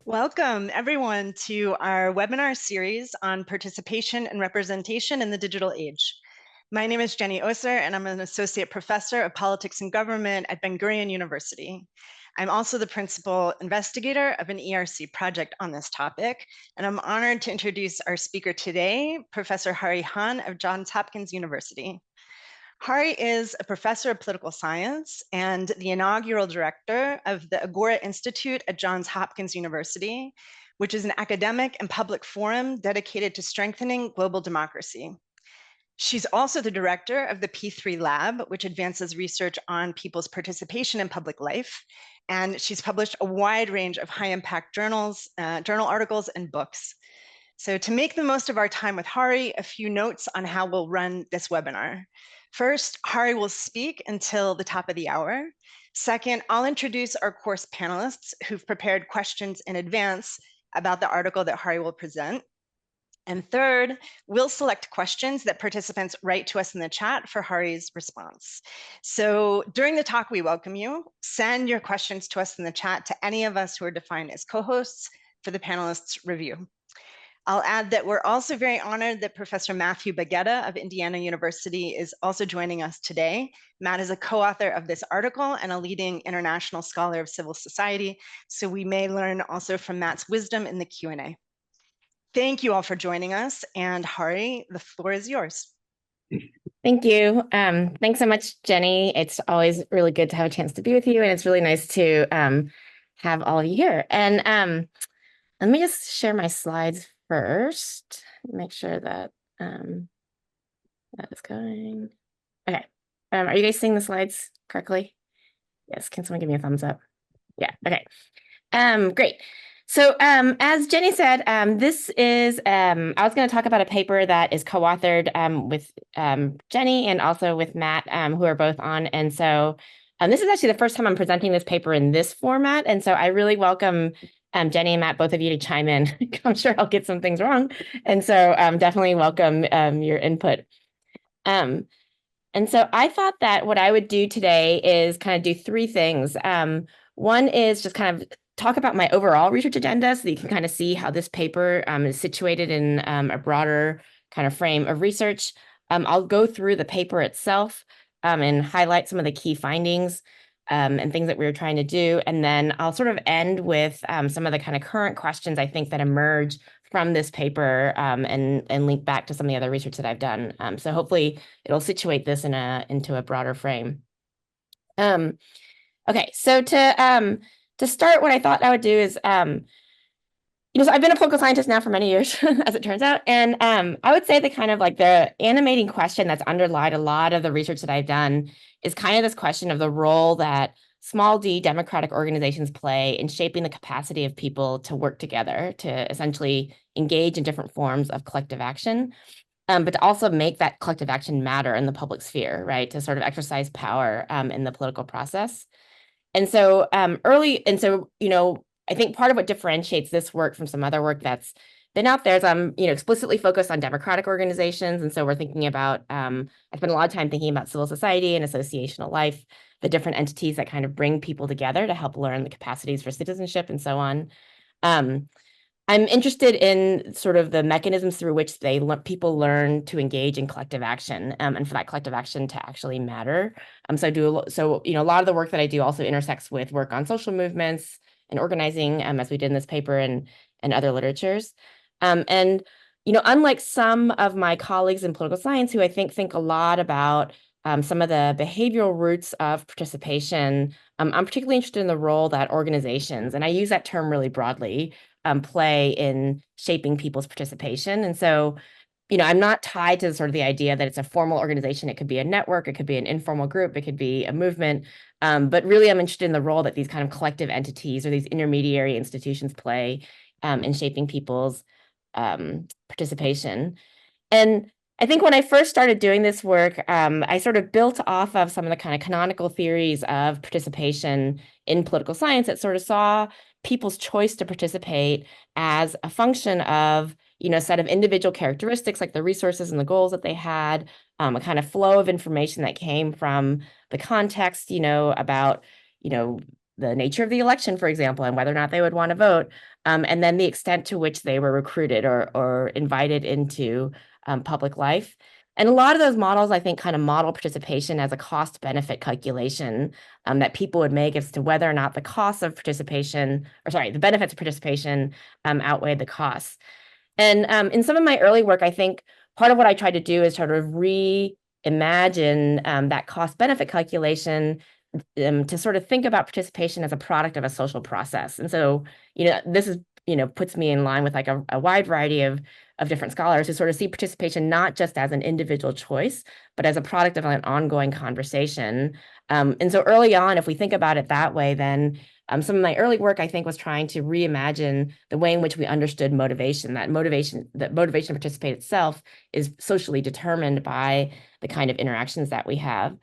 Welcome, everyone, to our webinar series on participation and representation in the digital age. My name is Jenny Oser, and I'm an associate professor of politics and government at Ben-Gurion University. I'm also the principal investigator of an ERC project on this topic, and I'm honored to introduce our speaker today, Professor Hahrie of Johns Hopkins University. Hahrie is a professor of political science and the inaugural director of the Agora Institute at Johns Hopkins University, which is an academic and public forum dedicated to strengthening global democracy. She's also the director of the P3 Lab, which advances research on people's participation in public life. And she's published a wide range of high-impact journal articles, and books. So to make the most of our time with Hahrie, a few notes on how we'll run this webinar. First, Hahrie will speak until the top of the hour. Second, I'll introduce our course panelists who've prepared questions in advance about the article that Hahrie will present. And third, we'll select questions that participants write to us in the chat for Harrie's response. So during the talk, we welcome you. Send your questions to us in the chat to any of us who are defined as co-hosts for the panelists' review. I'll add that we're also very honored that Professor Matthew Bagetta of Indiana University is also joining us today. Matt is a co-author of this article and a leading international scholar of civil society, so we may learn also from Matt's wisdom in the Q&A. Thank you all for joining us, and Hahrie, the floor is yours. Thank you. Thanks so much, Jenny. It's always really good to have a chance to be with you, and it's really nice to have all of you here. And let me just share my slides first, make sure that that is going. Okay. Are you guys seeing the slides correctly? Yes. Can someone give me a thumbs up? Yeah. Okay. Great. So as Jenny said, this is, I was going to talk about a paper that is co-authored with Jenny and also with Matt, who are both on. And so this is actually the first time I'm presenting this paper in this format. And so I really welcome Jenny and Matt, both of you, to chime in. I'm sure I'll get some things wrong. And so definitely welcome your input. And so I thought that what I would do today is kind of do three things. One is just kind of talk about my overall research agenda so that you can kind of see how this paper is situated in a broader kind of frame of research. I'll go through the paper itself and highlight some of the key findings and things that we were trying to do. And then I'll sort of end with some of the kind of current questions I think that emerge from this paper and link back to some of the other research that I've done. So hopefully it'll situate this into a broader frame. Okay, so to start, what I thought I would do is, so I've been a political scientist now for many years, as it turns out, and I would say that kind of like the animating question that's underlied a lot of the research that I've done is kind of this question of the role that small d democratic organizations play in shaping the capacity of people to work together, to essentially engage in different forms of collective action, but to also make that collective action matter in the public sphere, right? To sort of exercise power in the political process. And so I think part of what differentiates this work from some other work that's been out there is I'm, explicitly focused on democratic organizations. And so we're thinking about, I spent a lot of time thinking about civil society and associational life, the different entities that kind of bring people together to help learn the capacities for citizenship and so on. I'm interested in sort of the mechanisms through which people learn to engage in collective action and for that collective action to actually matter. So a lot of the work that I do also intersects with work on social movements and organizing, as we did in this paper and other literatures. Unlike some of my colleagues in political science who I think a lot about some of the behavioral roots of participation, I'm particularly interested in the role that organizations, and I use that term really broadly, play in shaping people's participation. And so, I'm not tied to sort of the idea that it's a formal organization. It could be a network, it could be an informal group, it could be a movement. But really, I'm interested in the role that these kind of collective entities or these intermediary institutions play in shaping people's participation. And I think when I first started doing this work, I sort of built off of some of the kind of canonical theories of participation in political science that sort of saw people's choice to participate as a function of, a set of individual characteristics like the resources and the goals that they had, a kind of flow of information that came from the context, about, the nature of the election, for example, and whether or not they would want to vote, and then the extent to which they were recruited or invited into public life. And a lot of those models, I think, kind of model participation as a cost benefit calculation that people would make as to whether or not the costs of participation, or sorry, the benefits of participation outweighed the costs. And in some of my early work, I think part of what I tried to do is sort of reimagine that cost benefit calculation to sort of think about participation as a product of a social process. And so, this is, puts me in line with like a wide variety of different scholars who sort of see participation not just as an individual choice, but as a product of an ongoing conversation. And so early on, if we think about it that way, then some of my early work, I think, was trying to reimagine the way in which we understood motivation, that motivation to participate itself is socially determined by the kind of interactions that we have.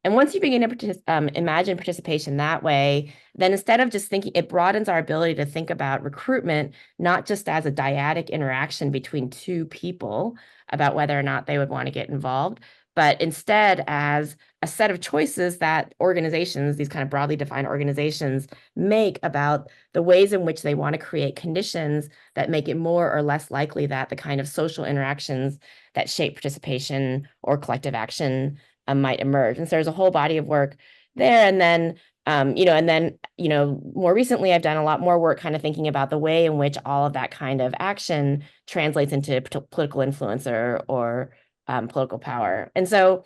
And once you begin to imagine participation that way, then instead of just thinking, it broadens our ability to think about recruitment, not just as a dyadic interaction between two people about whether or not they would want to get involved, but instead as a set of choices that organizations, these kind of broadly defined organizations, make about the ways in which they want to create conditions that make it more or less likely that the kind of social interactions that shape participation or collective action might emerge. And so there's a whole body of work there. And then, more recently, I've done a lot more work kind of thinking about the way in which all of that kind of action translates into political influence or political power. And so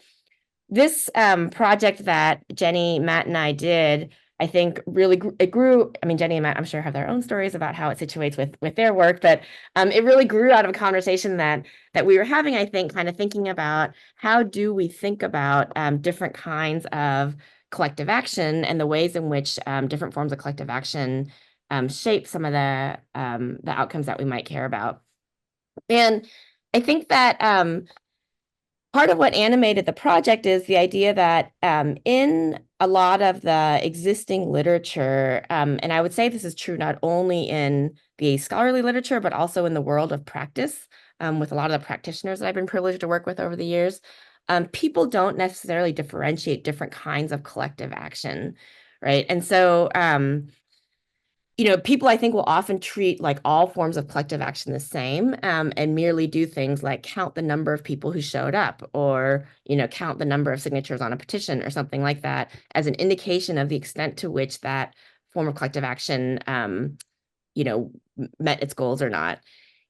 this project that Jenny, Matt, and I did, I think really it grew. I mean, Jenny and Matt, I'm sure, have their own stories about how it situates with their work, but it really grew out of a conversation that we were having, I think, kind of thinking about how do we think about different kinds of collective action and the ways in which different forms of collective action shape some of the outcomes that we might care about. And I think that part of what animated the project is the idea that in a lot of the existing literature, and I would say this is true not only in the scholarly literature, but also in the world of practice, with a lot of the practitioners that I've been privileged to work with over the years, people don't necessarily differentiate different kinds of collective action, right? And so people, I think, will often treat like all forms of collective action the same, and merely do things like count the number of people who showed up or, count the number of signatures on a petition or something like that as an indication of the extent to which that form of collective action, met its goals or not.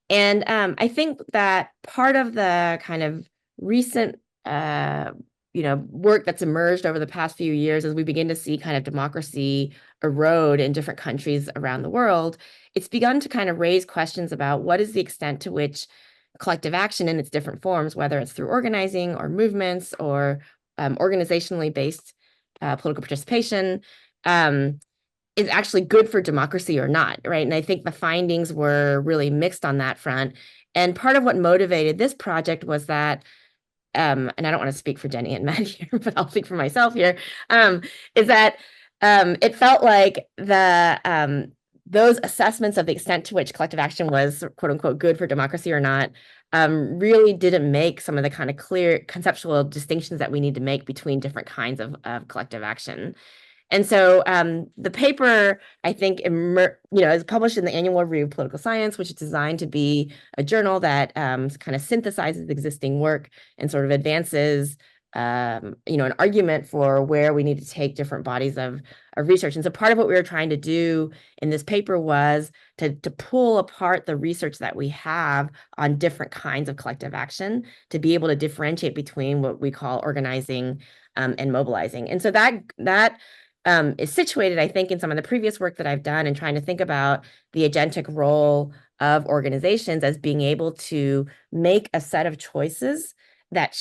And I think that part of the kind of recent work that's emerged over the past few years as we begin to see kind of democracy erode in different countries around the world, it's begun to kind of raise questions about what is the extent to which collective action in its different forms, whether it's through organizing or movements or organizationally based political participation, is actually good for democracy or not, right? And I think the findings were really mixed on that front. And part of what motivated this project was that and I don't want to speak for Jenny and Matt here, but I'll speak for myself here, is that it felt like those assessments of the extent to which collective action was, quote unquote, good for democracy or not, really didn't make some of the kind of clear conceptual distinctions that we need to make between different kinds of collective action. And so the paper, I think, is published in the Annual Review of Political Science, which is designed to be a journal that kind of synthesizes existing work and sort of advances, an argument for where we need to take different bodies of research. And so part of what we were trying to do in this paper was to pull apart the research that we have on different kinds of collective action to be able to differentiate between what we call organizing and mobilizing. And so that is situated, I think, in some of the previous work that I've done and trying to think about the agentic role of organizations as being able to make a set of choices that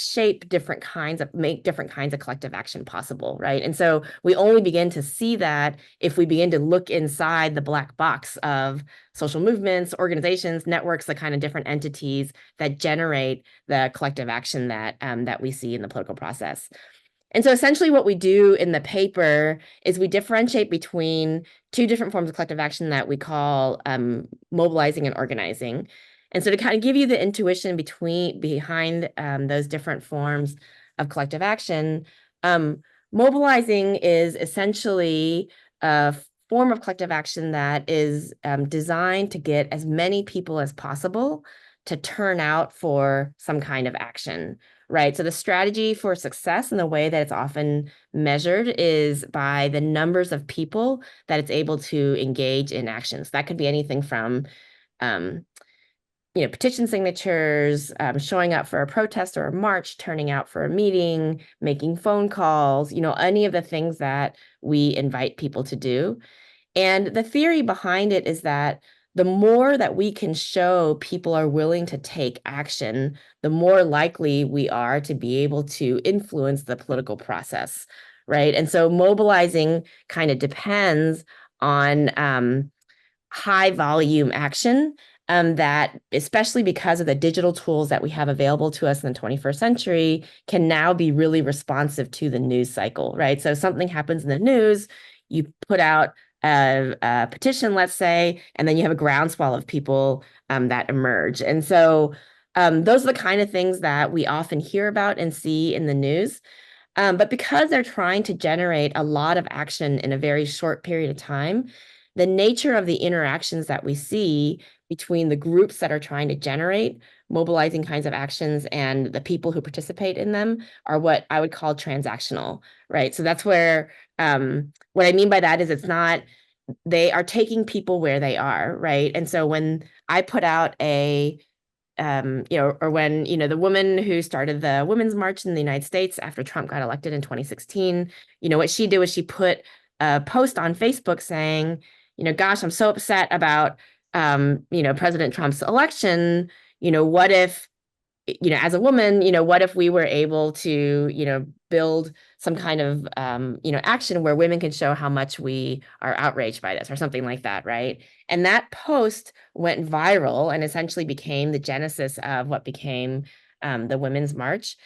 make different kinds of collective action possible, right? And so we only begin to see that if we begin to look inside the black box of social movements, organizations, networks, the kind of different entities that generate the collective action that we see in the political process. And so essentially what we do in the paper is we differentiate between two different forms of collective action that we call mobilizing and organizing. And so to kind of give you the intuition behind those different forms of collective action, mobilizing is essentially a form of collective action that is designed to get as many people as possible to turn out for some kind of action, right? So the strategy for success and the way that it's often measured is by the numbers of people that it's able to engage in actions. That could be anything from um, petition signatures, showing up for a protest or a march, turning out for a meeting, making phone calls, any of the things that we invite people to do. And the theory behind it is that the more that we can show people are willing to take action, the more likely we are to be able to influence the political process, right? And so mobilizing kind of depends on high volume action that, especially because of the digital tools that we have available to us in the 21st century, can now be really responsive to the news cycle, right? So something happens in the news, you put out a petition, let's say, and then you have a groundswell of people that emerge. And so those are the kind of things that we often hear about and see in the news. But because they're trying to generate a lot of action in a very short period of time, the nature of the interactions that we see between the groups that are trying to generate mobilizing kinds of actions and the people who participate in them are what I would call transactional, right? So that's where what I mean by that is it's not, they are taking people where they are, right? And so when I put out or when, the woman who started the Women's March in the United States after Trump got elected in 2016, what she did was she put a post on Facebook saying, gosh, I'm so upset about, President Trump's election. What if, as a woman, what if we were able to, build some kind of, action where women can show how much we are outraged by this or something like that, right? And that post went viral and essentially became the genesis of what became the Women's March.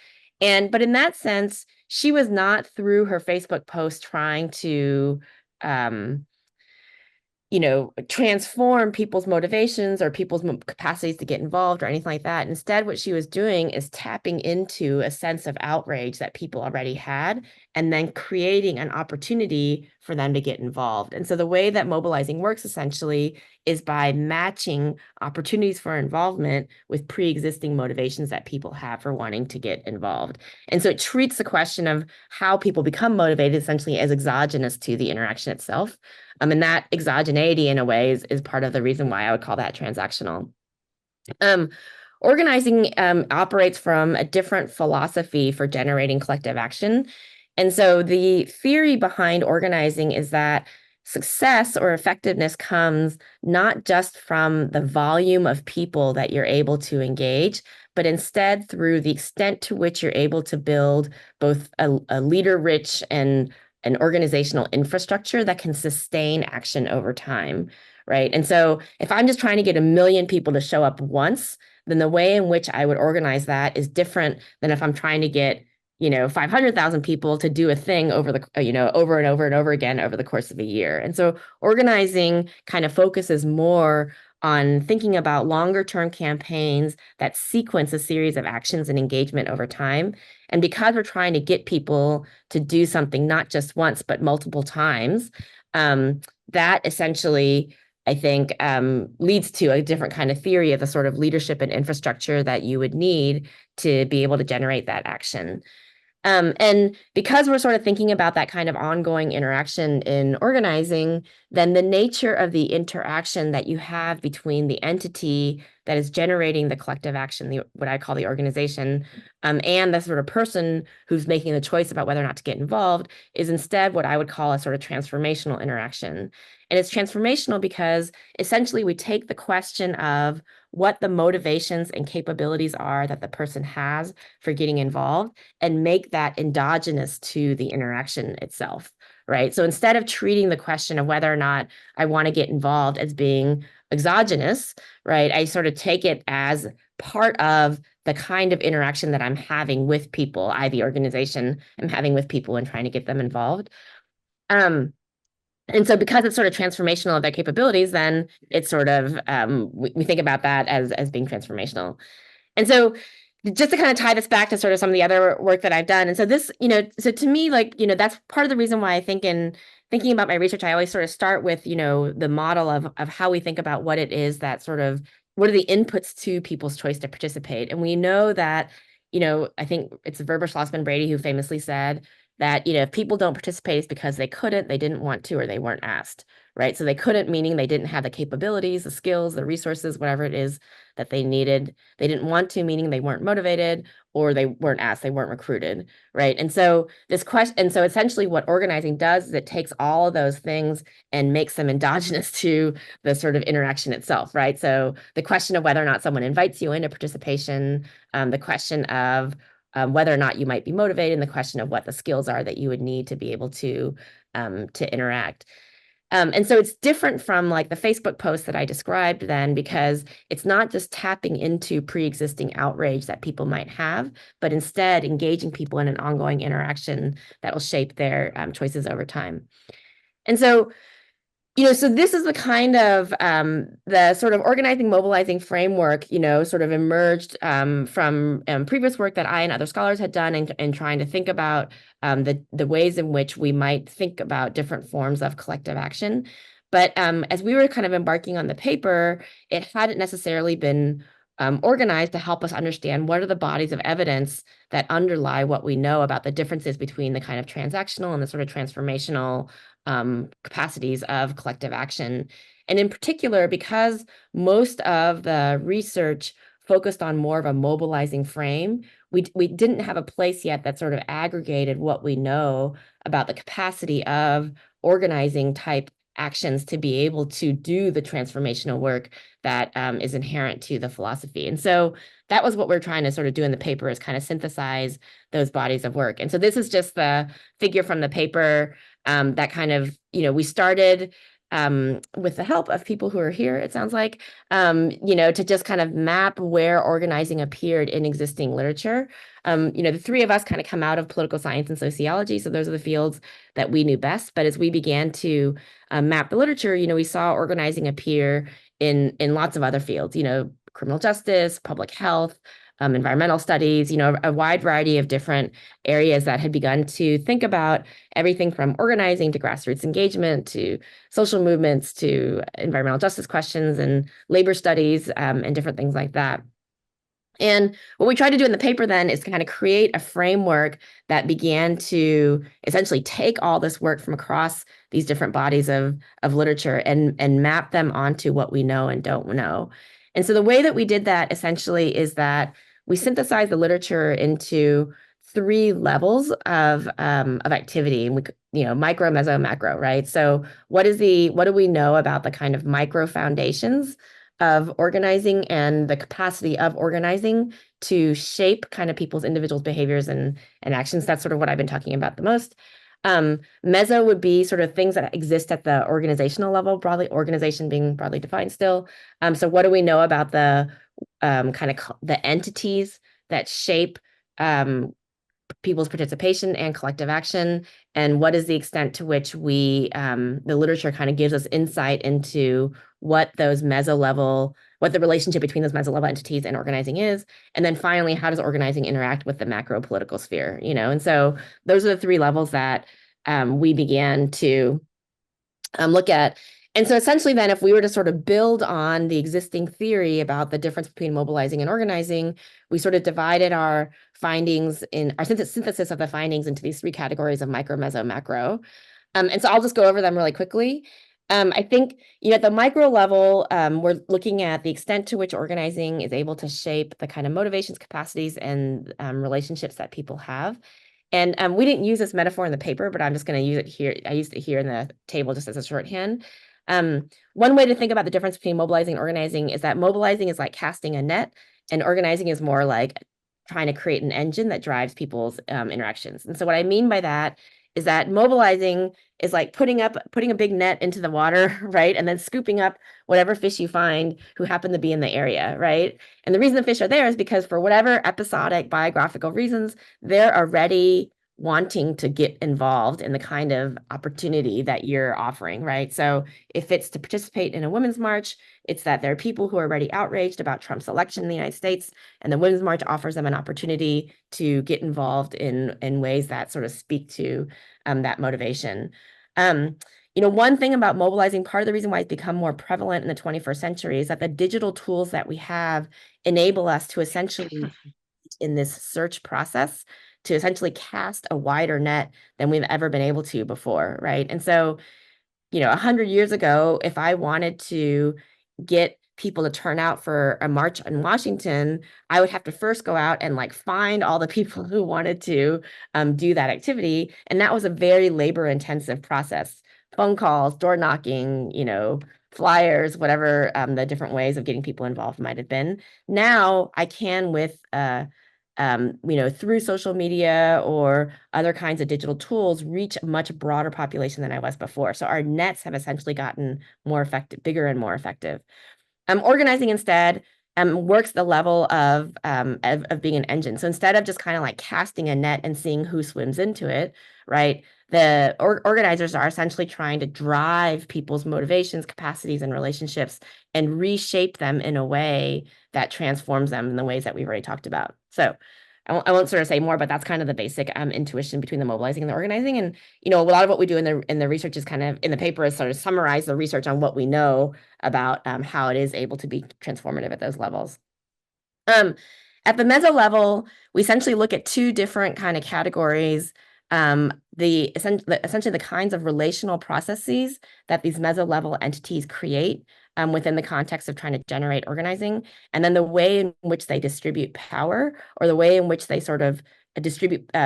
But in that sense, she was not through her Facebook post trying to transform people's motivations or people's capacities to get involved or anything like that. Instead, what she was doing is tapping into a sense of outrage that people already had and then creating an opportunity for them to get involved. And so the way that mobilizing works essentially is by matching opportunities for involvement with pre-existing motivations that people have for wanting to get involved. And so it treats the question of how people become motivated essentially as exogenous to the interaction itself. And that exogeneity in a way is part of the reason why I would call that transactional. Organizing operates from a different philosophy for generating collective action. And so the theory behind organizing is that success or effectiveness comes not just from the volume of people that you're able to engage, but instead through the extent to which you're able to build both a leader-rich and an organizational infrastructure that can sustain action over time, right? And so if I'm just trying to get 1 million people to show up once, then the way in which I would organize that is different than if I'm trying to get 500,000 people to do a thing over over and over and over again over the course of a year. And so organizing kind of focuses more on thinking about longer term campaigns that sequence a series of actions and engagement over time. And because we're trying to get people to do something not just once, but multiple times, that essentially, I think, leads to a different kind of theory of the sort of leadership and infrastructure that you would need to be able to generate that action. And because we're sort of thinking about that kind of ongoing interaction in organizing, then the nature of the interaction that you have between the entity that is generating the collective action, what I call the organization, and the sort of person who's making the choice about whether or not to get involved is instead what I would call a sort of transformational interaction. And it's transformational because essentially we take the question of what the motivations and capabilities are that the person has for getting involved and make that endogenous to the interaction itself, right? So instead of treating the question of whether or not I want to get involved as being exogenous, right, I sort of take it as part of the kind of interaction that I'm having with people, the organization, I'm having with people and trying to get them involved. And so because it's sort of transformational of their capabilities, then it's sort of, we think about that as being transformational. And so just to kind of tie this back to sort of some of the other work that I've done. And so this, so to me, like, that's part of the reason why I think in thinking about my research, I always sort of start with, the model of how we think about what it is that sort of, what are the inputs to people's choice to participate. And we know that, I think it's Verber Schlossman Brady who famously said that, if people don't participate, it's because they couldn't, they didn't want to, or they weren't asked, right? So they couldn't, meaning they didn't have the capabilities, the skills, the resources, whatever it is that they needed. They didn't want to, meaning they weren't motivated, or they weren't asked, they weren't recruited, right? And so essentially what organizing does is it takes all of those things and makes them endogenous to the sort of interaction itself, right? So the question of whether or not someone invites you into participation, the question of whether or not you might be motivated, and the question of what the skills are that you would need to be able to interact. And so it's different from like the Facebook post that I described then, because it's not just tapping into pre-existing outrage that people might have, but instead engaging people in an ongoing interaction that will shape their choices over time. And so so this is the kind of the sort of organizing, mobilizing framework, sort of emerged from previous work that I and other scholars had done in trying to think about the ways in which we might think about different forms of collective action. But as we were kind of embarking on the paper, it hadn't necessarily been organized to help us understand what are the bodies of evidence that underlie what we know about the differences between the kind of transactional and the sort of transformational capacities of collective action. And in particular, because most of the research focused on more of a mobilizing frame, we didn't have a place yet that sort of aggregated what we know about the capacity of organizing type actions to be able to do the transformational work that is inherent to the philosophy. And so that was what we're trying to sort of do in the paper, is kind of synthesize those bodies of work. And so this is just the figure from the paper that kind of, we started with the help of people who are here, it sounds like, to just kind of map where organizing appeared in existing literature. The three of us kind of come out of political science and sociology, so those are the fields that we knew best. But as we began to map the literature, we saw organizing appear in lots of other fields, criminal justice, public health, environmental studies, a wide variety of different areas that had begun to think about everything from organizing to grassroots engagement to social movements to environmental justice questions and labor studies and different things like that. And what we tried to do in the paper then is kind of create a framework that began to essentially take all this work from across these different bodies of literature and map them onto what we know and don't know. And so the way that we did that essentially is that we synthesized the literature into three levels of activity, and micro, meso, macro, right? So what do we know about the kind of micro foundations of organizing and the capacity of organizing to shape kind of people's individual behaviors and actions? That's sort of what I've been talking about the most. Meso would be sort of things that exist at the organizational level, broadly, organization being broadly defined still. So what do we know about the kind of the entities that shape people's participation and collective action, and what is the extent to which the literature kind of gives us insight into what the relationship between those meso level entities and organizing is. And then finally, how does organizing interact with the macro political sphere, And so those are the three levels that we began to look at. And so essentially then, if we were to sort of build on the existing theory about the difference between mobilizing and organizing, we sort of divided our findings in our synthesis of the findings into these three categories of micro, meso, macro. And so I'll just go over them really quickly. I think, at the micro level, we're looking at the extent to which organizing is able to shape the kind of motivations, capacities, and relationships that people have. And we didn't use this metaphor in the paper, but I'm just going to use it here. I used it here in the table just as a shorthand. One way to think about the difference between mobilizing and organizing is that mobilizing is like casting a net, and organizing is more like trying to create an engine that drives people's interactions. And so what I mean by that is that mobilizing is like putting a big net into the water, right? And then scooping up whatever fish you find who happen to be in the area, right? And the reason the fish are there is because for whatever episodic biographical reasons, they're already wanting to get involved in the kind of opportunity that you're offering, right? So if it's to participate in a women's march, it's that there are people who are already outraged about Trump's election in the United States, and the Women's March offers them an opportunity to get involved in ways that sort of speak to that motivation. One thing about mobilizing, part of the reason why it's become more prevalent in the 21st century is that the digital tools that we have enable us to essentially, in this search process, to essentially cast a wider net than we've ever been able to before, right? And so 100 years ago, if I wanted to get people to turn out for a march in Washington, I would have to first go out and like find all the people who wanted to do that activity. And that was a very labor intensive process. Phone calls, door knocking, flyers, whatever the different ways of getting people involved might have been. Now I can with through social media or other kinds of digital tools, reach a much broader population than I was before. So our nets have essentially gotten more effective, bigger and more effective. Organizing instead works the level of being an engine. So instead of just kind of like casting a net and seeing who swims into it, right? The organizers are essentially trying to drive people's motivations, capacities, and relationships and reshape them in a way that transforms them in the ways that we've already talked about. So I won't sort of say more, but that's kind of the basic intuition between the mobilizing and the organizing. And a lot of what we do in the research is kind of in the paper is sort of summarize the research on what we know about how it is able to be transformative at those levels. At the meso level, we essentially look at two different kind of categories. Essentially the kinds of relational processes that these meso level entities create within the context of trying to generate organizing, and then the way in which they distribute power or the way in which they sort of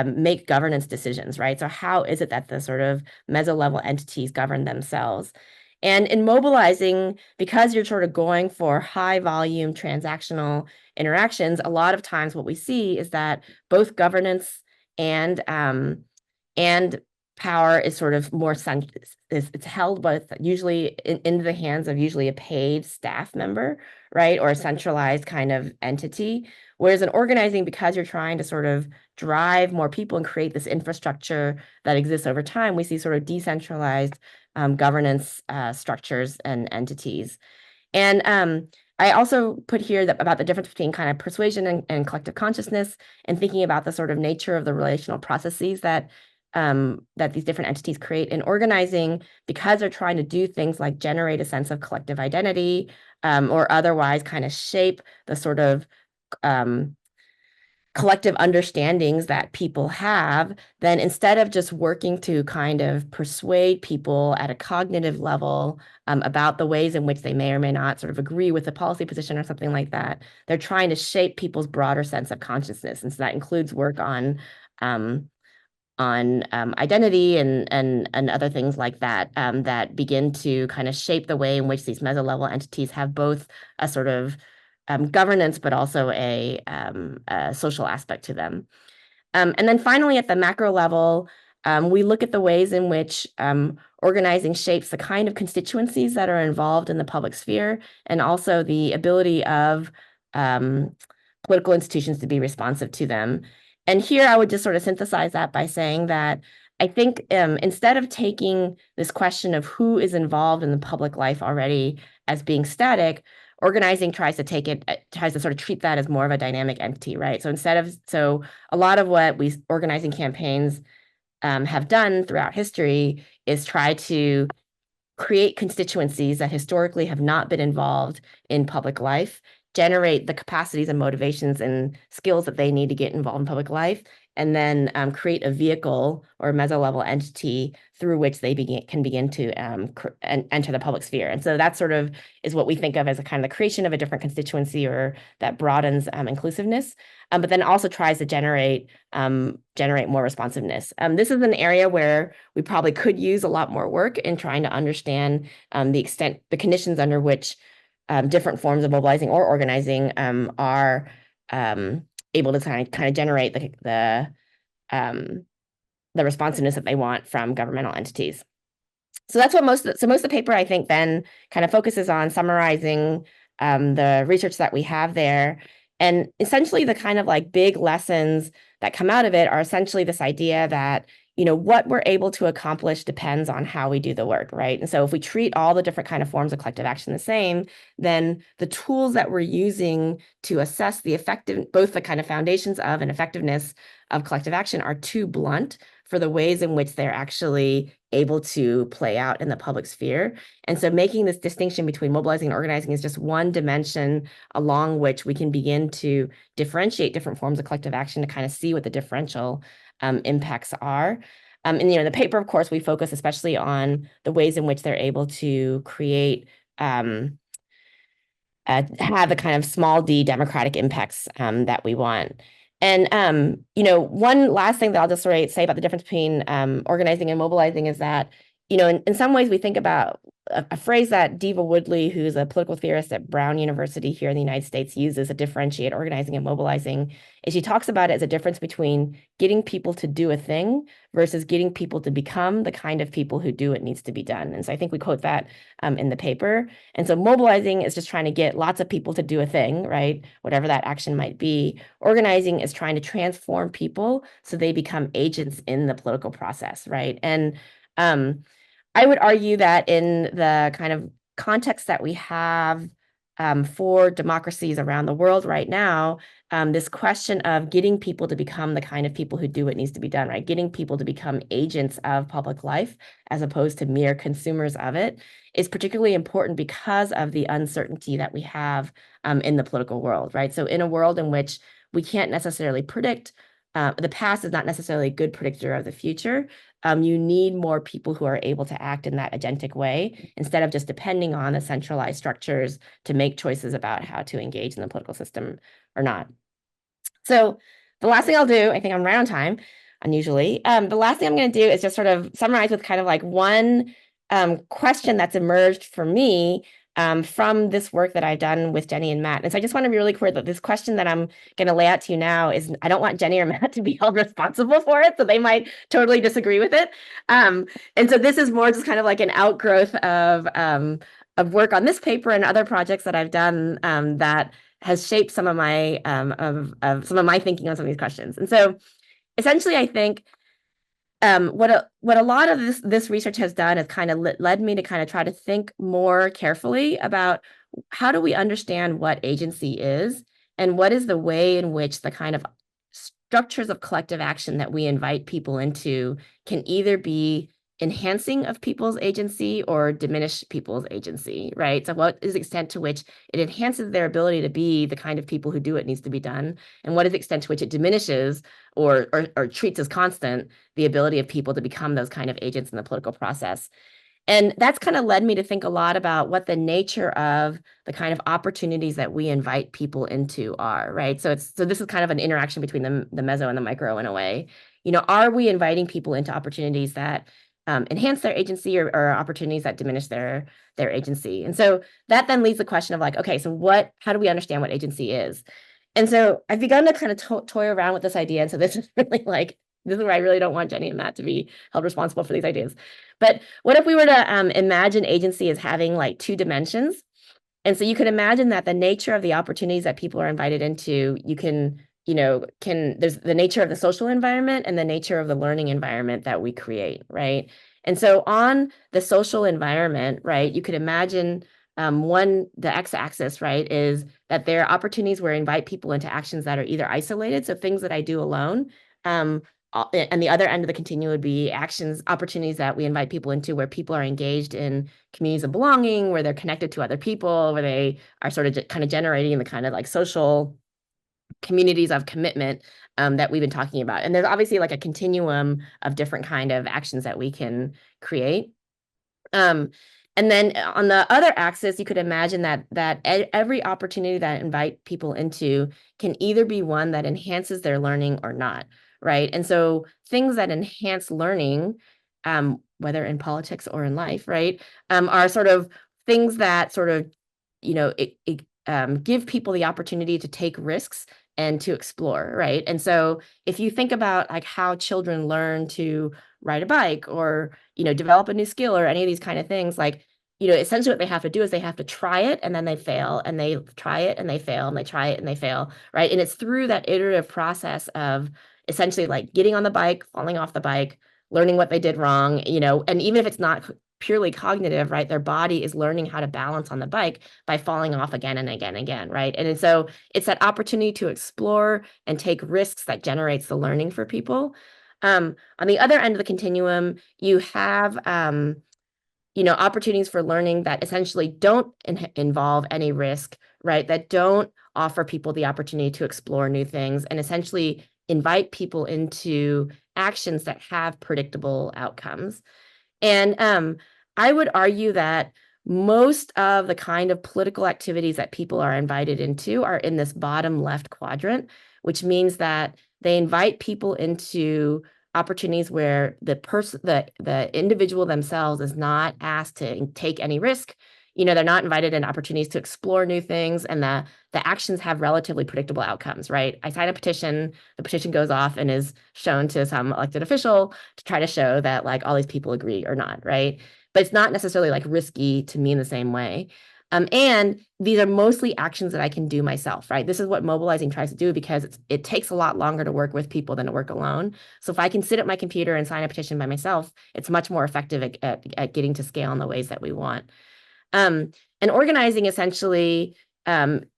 make governance decisions, right? So how is it that the sort of meso level entities govern themselves? And in mobilizing, because you're sort of going for high volume transactional interactions, a lot of times what we see is that both governance and power is sort of more it's held both usually into the hands of usually a paid staff member, right, or a centralized kind of entity. Whereas in organizing, because you're trying to sort of drive more people and create this infrastructure that exists over time, we see sort of decentralized governance structures and entities. And I also put here that about the difference between kind of persuasion and collective consciousness, and thinking about the sort of nature of the relational processes that these different entities create in organizing, because they're trying to do things like generate a sense of collective identity or otherwise kind of shape the sort of collective understandings that people have, then instead of just working to kind of persuade people at a cognitive level about the ways in which they may or may not sort of agree with the policy position or something like that, they're trying to shape people's broader sense of consciousness. And so that includes work on identity and other things like that that begin to kind of shape the way in which these meso-level entities have both a sort of governance, but also a social aspect to them. And then finally, at the macro level, we look at the ways in which organizing shapes the kind of constituencies that are involved in the public sphere, and also the ability of political institutions to be responsive to them. And here I would just sort of synthesize that by saying that I think instead of taking this question of who is involved in the public life already as being static, organizing tries to sort of treat that as more of a dynamic entity, right? So a lot of what organizing campaigns have done throughout history is try to create constituencies that historically have not been involved in public life, generate the capacities and motivations and skills that they need to get involved in public life, and then create a vehicle or a meso-level entity through which they can begin to enter the public sphere. And so that sort of is what we think of as a kind of the creation of a different constituency, or that broadens inclusiveness, but then also tries to generate more responsiveness. This is an area where we probably could use a lot more work in trying to understand the conditions under which different forms of mobilizing or organizing are able to kind of generate the responsiveness that they want from governmental entities. So that's what most of the paper, I think, then kind of focuses on summarizing the research that we have there. And essentially the kind of like big lessons that come out of it are essentially this idea that what we're able to accomplish depends on how we do the work, right? And so if we treat all the different kind of forms of collective action the same, then the tools that we're using to assess both the kind of foundations of and effectiveness of collective action are too blunt for the ways in which they're actually able to play out in the public sphere. And so making this distinction between mobilizing and organizing is just one dimension along which we can begin to differentiate different forms of collective action to kind of see what the differential impacts are. And in the paper, of course, we focus especially on the ways in which they're able to create have the kind of small d democratic impacts that we want. And one last thing that I'll just say about the difference between organizing and mobilizing is that, in some ways we think about a phrase that Diva Woodley, who's a political theorist at Brown University here in the United States, uses to differentiate organizing and mobilizing, is she talks about it as a difference between getting people to do a thing versus getting people to become the kind of people who do what needs to be done. And so I think we quote that in the paper. And so mobilizing is just trying to get lots of people to do a thing, right? Whatever that action might be. Organizing is trying to transform people so they become agents in the political process, right? And I would argue that in the kind of context that we have for democracies around the world right now, this question of getting people to become the kind of people who do what needs to be done, right? Getting people to become agents of public life as opposed to mere consumers of it is particularly important because of the uncertainty that we have in the political world, right? So in a world in which we can't necessarily predict, the past is not necessarily a good predictor of the future. You need more people who are able to act in that agentic way instead of just depending on the centralized structures to make choices about how to engage in the political system or not. So the last thing I'll do, I think I'm right on time, unusually. The last thing I'm going to do is just sort of summarize with kind of like one question that's emerged for me from this work that I've done with Jenny and Matt. And so I just want to be really clear that this question that I'm going to lay out to you now is, I don't want Jenny or Matt to be held responsible for it, so they might totally disagree with it. And so this is more just kind of like an outgrowth of work on this paper and other projects that I've done that has shaped some of my some of my thinking on some of these questions. And so essentially, I think what a lot of this research has done is kind of led me to kind of try to think more carefully about how do we understand what agency is and what is the way in which the kind of structures of collective action that we invite people into can either be enhancing of people's agency or diminish people's agency, right? So what is the extent to which it enhances their ability to be the kind of people who do what needs to be done? And what is the extent to which it diminishes or treats as constant the ability of people to become those kind of agents in the political process? And that's kind of led me to think a lot about what the nature of the kind of opportunities that we invite people into are, right? So this is kind of an interaction between the meso and the micro in a way. Are we inviting people into opportunities that enhance their agency or opportunities that diminish their agency? And so that then leads the question of like, okay, so how do we understand what agency is? And so I've begun to kind of toy around with this idea. And so this is really this is where I really don't want Jenny and Matt to be held responsible for these ideas. But what if we were to imagine agency as having like two dimensions? And so you can imagine that the nature of the opportunities that people are invited into, there's the nature of the social environment and the nature of the learning environment that we create, right? And so on the social environment, right, you could imagine the x-axis, right, is that there are opportunities where I invite people into actions that are either isolated, so things that I do alone, and the other end of the continuum would be opportunities that we invite people into where people are engaged in communities of belonging, where they're connected to other people, where they are sort of kind of generating the kind of like social communities of commitment that we've been talking about. And there's obviously like a continuum of different kind of actions that we can create. And then on the other axis, you could imagine that every opportunity that I invite people into can either be one that enhances their learning or not, right? And so things that enhance learning, whether in politics or in life, right, are sort of things that sort of, give people the opportunity to take risks and to explore, right? And so if you think about like how children learn to ride a bike or, develop a new skill or any of these kind of things, like, essentially what they have to do is they have to try it and then they fail and they try it and they fail and they try it and they fail, right? And it's through that iterative process of essentially like getting on the bike, falling off the bike, learning what they did wrong, and even if it's not purely cognitive, right, their body is learning how to balance on the bike by falling off again and again and again, right? And so it's that opportunity to explore and take risks that generates the learning for people. On the other end of the continuum, you have opportunities for learning that essentially don't involve any risk, right? That don't offer people the opportunity to explore new things and essentially invite people into actions that have predictable outcomes. And I would argue that most of the kind of political activities that people are invited into are in this bottom left quadrant, which means that they invite people into opportunities where the individual themselves is not asked to take any risk. They're not invited in opportunities to explore new things, and the actions have relatively predictable outcomes, right? I sign a petition, the petition goes off and is shown to some elected official to try to show that like all these people agree or not, right? But it's not necessarily like risky to me in the same way. And these are mostly actions that I can do myself, right? This is what mobilizing tries to do because it takes a lot longer to work with people than to work alone. So if I can sit at my computer and sign a petition by myself, it's much more effective at getting to scale in the ways that we want. And organizing essentially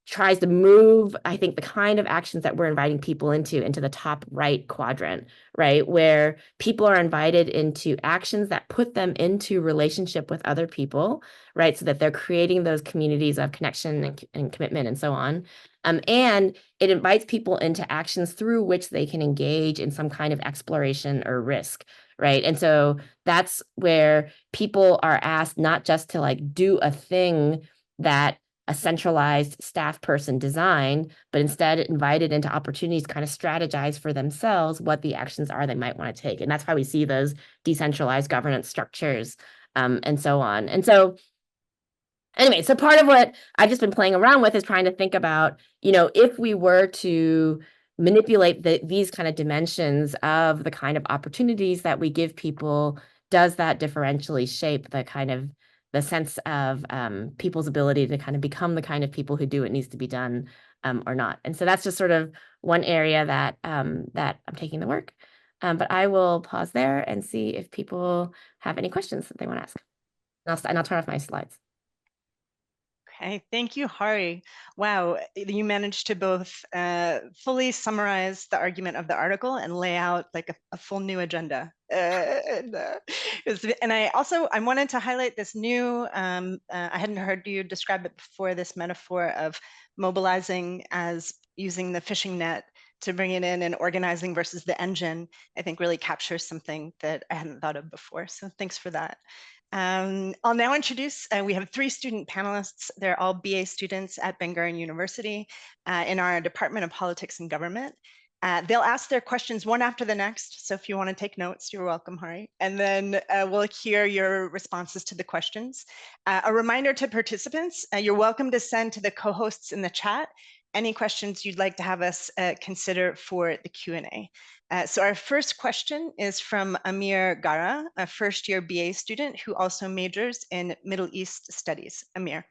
tries to move, I think, the kind of actions that we're inviting people into the top right quadrant, right? Where people are invited into actions that put them into relationship with other people, right? So that they're creating those communities of connection and commitment and so on. And it invites people into actions through which they can engage in some kind of exploration or risk, right? And so that's where people are asked not just to like do a thing that a centralized staff person designed, but instead invited into opportunities to kind of strategize for themselves what the actions are they might want to take. And that's how we see those decentralized governance structures and so on. And so anyway, so part of what I've just been playing around with is trying to think about, if we were to manipulate these kind of dimensions of the kind of opportunities that we give people, does that differentially shape the kind of the sense of people's ability to kind of become the kind of people who do what needs to be done or not? And so that's just sort of one area that that I'm taking the work. But I will pause there and see if people have any questions that they want to ask. And I'll turn off my slides. Okay, thank you, Hahrie. Wow, you managed to both fully summarize the argument of the article and lay out like a full new agenda. And I wanted to highlight this new, I hadn't heard you describe it before, this metaphor of mobilizing as using the fishing net to bring it in and organizing versus the engine, I think really captures something that I hadn't thought of before. So thanks for that. I'll now introduce, we have 3 student panelists. They're all BA students at Ben-Gurion University in our Department of Politics and Government. They'll ask their questions one after the next. So if you want to take notes, you're welcome, Hahrie. And then we'll hear your responses to the questions. A reminder to participants, you're welcome to send to the co-hosts in the chat any questions you'd like to have us consider for the Q&A. So our first question is from Amir Gara, a first-year BA student who also majors in Middle East Studies. Amir.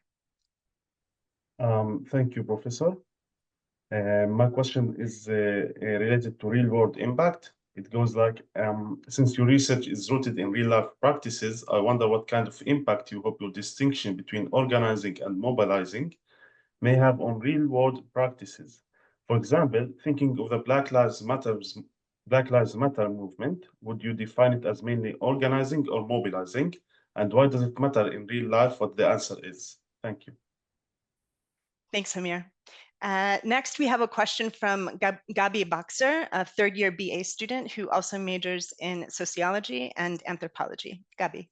Thank you, Professor. My question is related to real-world impact. It goes like, since your research is rooted in real-life practices, I wonder what kind of impact you hope your distinction between organizing and mobilizing may have on real-world practices. For example, thinking of the Black Lives Matter movement, would you define it as mainly organizing or mobilizing? And why does it matter in real life what the answer is? Thank you. Thanks, Amir. Next, we have a question from Gabi Boxer, a third-year BA student who also majors in sociology and anthropology. Gabi.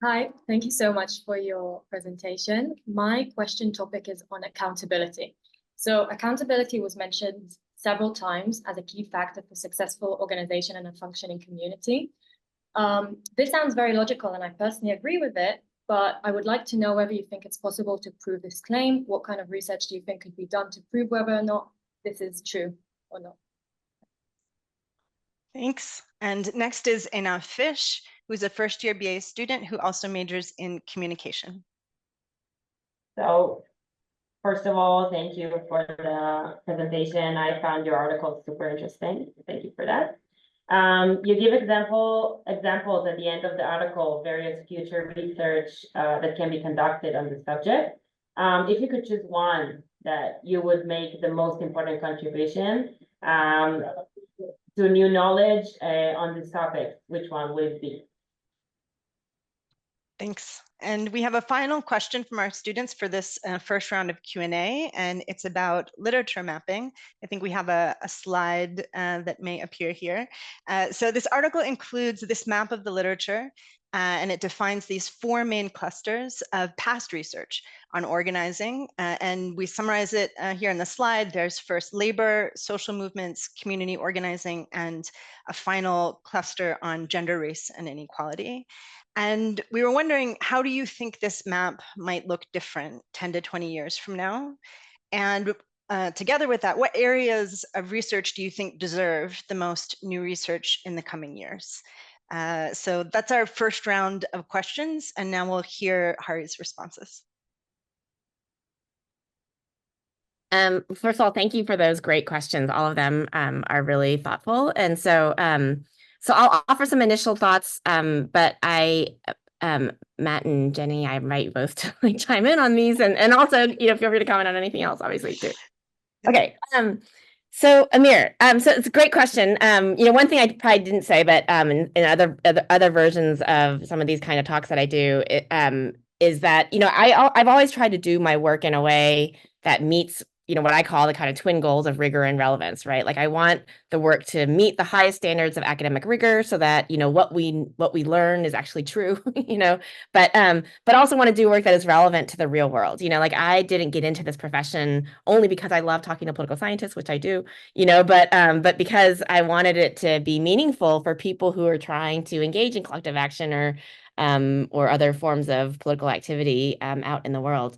Hi, thank you so much for your presentation. My question topic is on accountability. So accountability was mentioned several times as a key factor for successful organization and a functioning community. This sounds very logical, and I personally agree with it, but I would like to know whether you think it's possible to prove this claim. What kind of research do you think could be done to prove whether or not this is true or not? Thanks. And next is Einaf Fish, who's a first-year BA student who also majors in communication. So, first of all, thank you for the presentation. I found your article super interesting. Thank you for that. You give examples at the end of the article, various future research that can be conducted on the subject. If you could choose one that you would make the most important contribution to new knowledge on this topic, which one would it be? Thanks. And we have a final question from our students for this first round of Q&A, and it's about literature mapping. I think we have a slide that may appear here. So this article includes this map of the literature, and it defines these 4 main clusters of past research on organizing. And we summarize it here in the slide. There's first labor, social movements, community organizing, and a final cluster on gender, race, and inequality. And we were wondering, how do you think this map might look different 10 to 20 years from now? And together with that, what areas of research do you think deserve the most new research in the coming years? So that's our first round of questions, and now we'll hear Hahrie's responses. First of all, thank you for those great questions. All of them are really thoughtful. And so I'll offer some initial thoughts, but Matt and Jenny, I invite both to like chime in on these, and also, feel free to comment on anything else, obviously, too. Okay. So Amir, so it's a great question. One thing I probably didn't say, but in other versions of some of these kind of talks that I do, is that I've always tried to do my work in a way that meets what I call the kind of twin goals of rigor and relevance, right? Like I want the work to meet the highest standards of academic rigor so that, what we learn is actually true, but also want to do work that is relevant to the real world. Like I didn't get into this profession only because I love talking to political scientists, which I do, but because I wanted it to be meaningful for people who are trying to engage in collective action or other forms of political activity out in the world.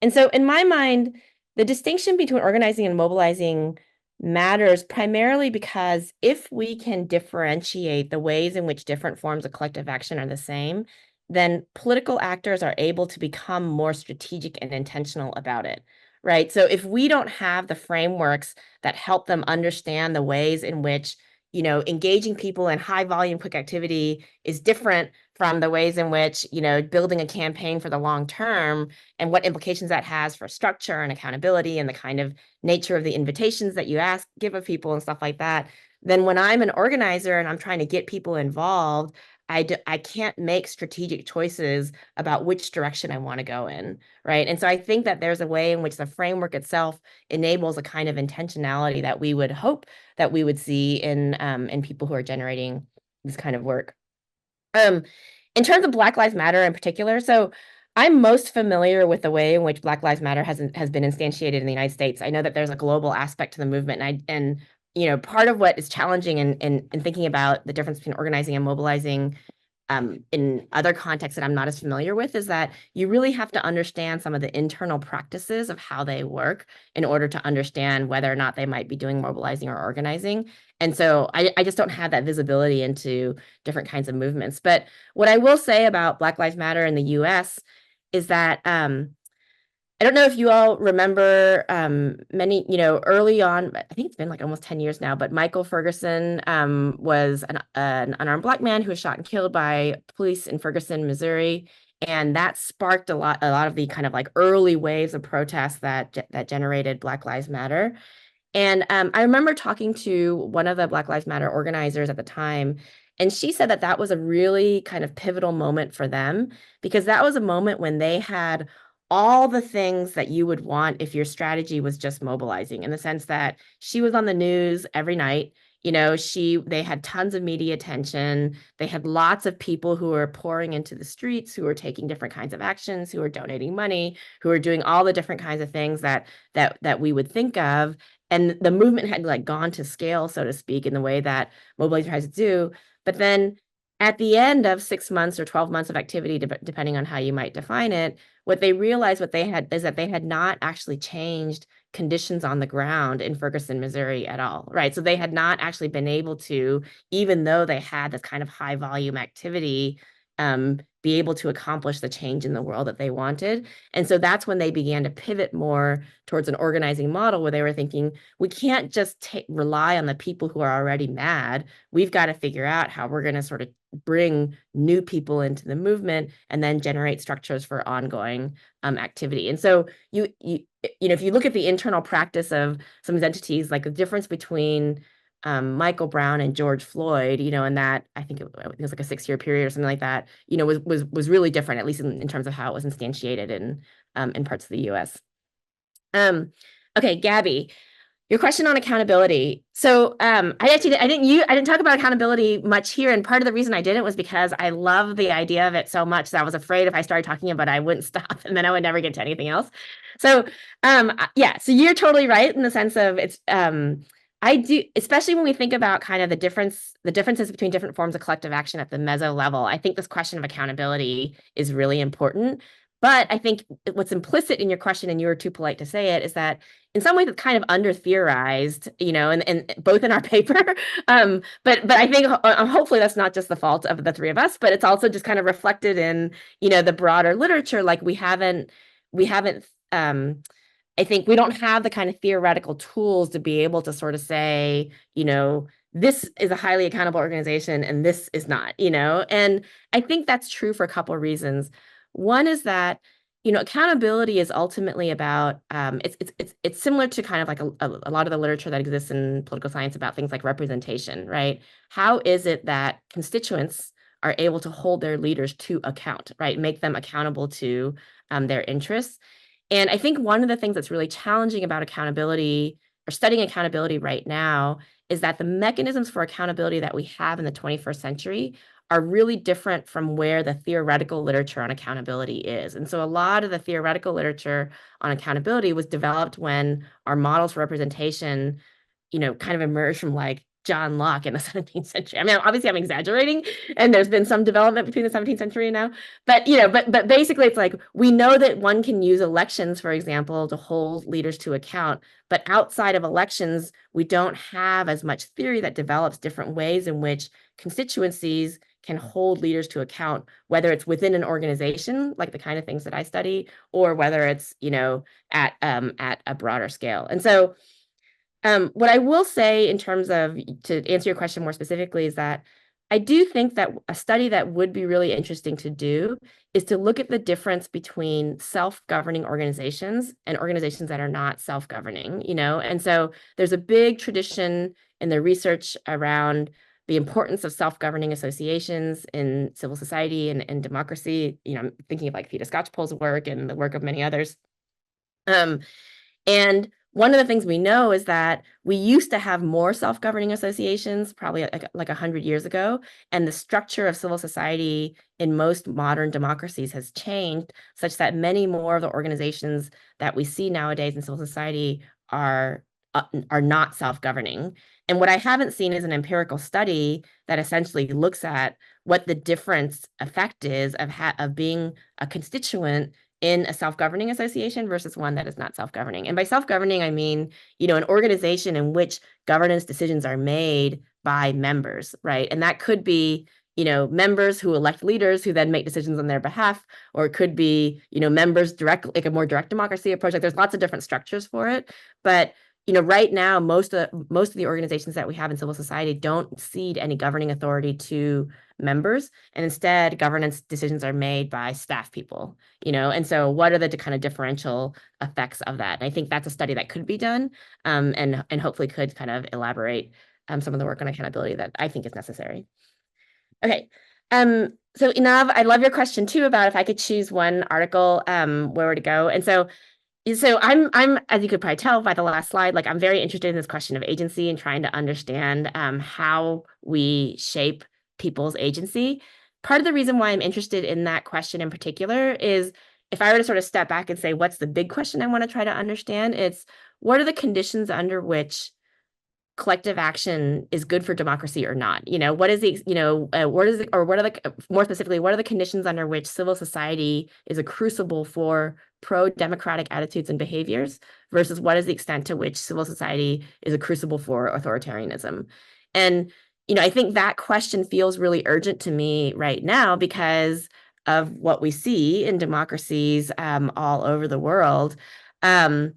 And so in my mind, the distinction between organizing and mobilizing matters primarily because if we can differentiate the ways in which different forms of collective action are the same, then political actors are able to become more strategic and intentional about it, right? So if we don't have the frameworks that help them understand the ways in which engaging people in high volume, quick activity is different from the ways in which, building a campaign for the long term and what implications that has for structure and accountability and the kind of nature of the invitations that you give of people and stuff like that, then when I'm an organizer and I'm trying to get people involved, I can't make strategic choices about which direction I want to go in, right? And so I think that there's a way in which the framework itself enables a kind of intentionality that we would hope that we would see in people who are generating this kind of work. In terms of Black Lives Matter in particular, so I'm most familiar with the way in which Black Lives Matter has been instantiated in the United States. I know that there's a global aspect to the movement, and part of what is challenging in thinking about the difference between organizing and mobilizing in other contexts that I'm not as familiar with is that you really have to understand some of the internal practices of how they work in order to understand whether or not they might be doing mobilizing or organizing. And so I just don't have that visibility into different kinds of movements. But what I will say about Black Lives Matter in the US is that I don't know if you all remember many, early on, I think it's been like almost 10 years now, but Michael Ferguson was an unarmed Black man who was shot and killed by police in Ferguson, Missouri. And that sparked a lot of the kind of like early waves of protests that generated Black Lives Matter. And I remember talking to one of the Black Lives Matter organizers at the time, and she said that that was a really kind of pivotal moment for them because that was a moment when they had all the things that you would want if your strategy was just mobilizing, in the sense that she was on the news every night. They had tons of media attention. They had lots of people who were pouring into the streets, who were taking different kinds of actions, who were donating money, who were doing all the different kinds of things that we would think of. And the movement had like gone to scale, so to speak, in the way that mobilizing tries to do. But then at the end of 6 months or 12 months of activity, depending on how you might define it, what they realized is that they had not actually changed conditions on the ground in Ferguson, Missouri at all, right? So they had not actually been able to, even though they had this kind of high volume activity, be able to accomplish the change in the world that they wanted. And so that's when they began to pivot more towards an organizing model where they were thinking, we can't just rely on the people who are already mad. We've got to figure out how we're going to sort of bring new people into the movement and then generate structures for ongoing activity. And so if you look at the internal practice of some of these entities, like the difference between Michael Brown and George Floyd, and that I think it was like a 6-year period or something like that, was really different, at least in terms of how it was instantiated in parts of the US. Okay, Gabby, your question on accountability. So I didn't talk about accountability much here, and part of the reason I didn't was because I love the idea of it so much that I was afraid if I started talking about it, I wouldn't stop, and then I would never get to anything else. So yeah, so you're totally right in the sense of it's I do, especially when we think about kind of the differences between different forms of collective action at the meso level. I think this question of accountability is really important. But I think what's implicit in your question, and you were too polite to say it, is that in some ways it's kind of under theorized, and both in our paper. But I think hopefully that's not just the fault of the three of us, but it's also just kind of reflected in, the broader literature. Like we haven't I think we don't have the kind of theoretical tools to be able to sort of say, this is a highly accountable organization and this is not, and I think that's true for a couple of reasons. One is that, accountability is ultimately about, it's similar to kind of like a lot of the literature that exists in political science about things like representation, right? How is it that constituents are able to hold their leaders to account, right? Make them accountable to their interests. And I think one of the things that's really challenging about accountability or studying accountability right now is that the mechanisms for accountability that we have in the 21st century are really different from where the theoretical literature on accountability is. And so a lot of the theoretical literature on accountability was developed when our models for representation, kind of emerged from like John Locke in the 17th century. I mean, obviously I'm exaggerating, and there's been some development between the 17th century and now, but but basically it's like, we know that one can use elections, for example, to hold leaders to account, but outside of elections, we don't have as much theory that develops different ways in which constituencies can hold leaders to account, whether it's within an organization, like the kind of things that I study, or whether it's, at a broader scale. And so what I will say in terms of, to answer your question more specifically, is that I do think that a study that would be really interesting to do is to look at the difference between self-governing organizations and organizations that are not self-governing, and so there's a big tradition in the research around the importance of self-governing associations in civil society and democracy. I'm thinking of like Theda Skocpol's work and the work of many others. And one of the things we know is that we used to have more self-governing associations, probably like 100 years ago, and the structure of civil society in most modern democracies has changed such that many more of the organizations that we see nowadays in civil society are not self-governing. And what I haven't seen is an empirical study that essentially looks at what the difference effect is of being a constituent in a self-governing association versus one that is not self-governing. And by self-governing, I mean, an organization in which governance decisions are made by members, right? And that could be, members who elect leaders who then make decisions on their behalf, or it could be, members directly, like a more direct democracy approach. Like there's lots of different structures for it. But right now, most of the organizations that we have in civil society don't cede any governing authority to members, and instead governance decisions are made by staff people, and so what are the kind of differential effects of that? And I think that's a study that could be done, and hopefully could kind of elaborate some of the work on accountability that I think is necessary. Okay. So Inav, I love your question too about if I could choose one article, where to go. And so I'm, as you could probably tell by the last slide, like I'm very interested in this question of agency and trying to understand how we shape people's agency. Part of the reason why I'm interested in that question in particular is, if I were to sort of step back and say, what's the big question I want to try to understand? It's, what are the conditions under which collective action is good for democracy or not? What is the, what is it, or what are the, more specifically, what are the conditions under which civil society is a crucible for pro-democratic attitudes and behaviors versus what is the extent to which civil society is a crucible for authoritarianism? And, I think that question feels really urgent to me right now because of what we see in democracies all over the world. And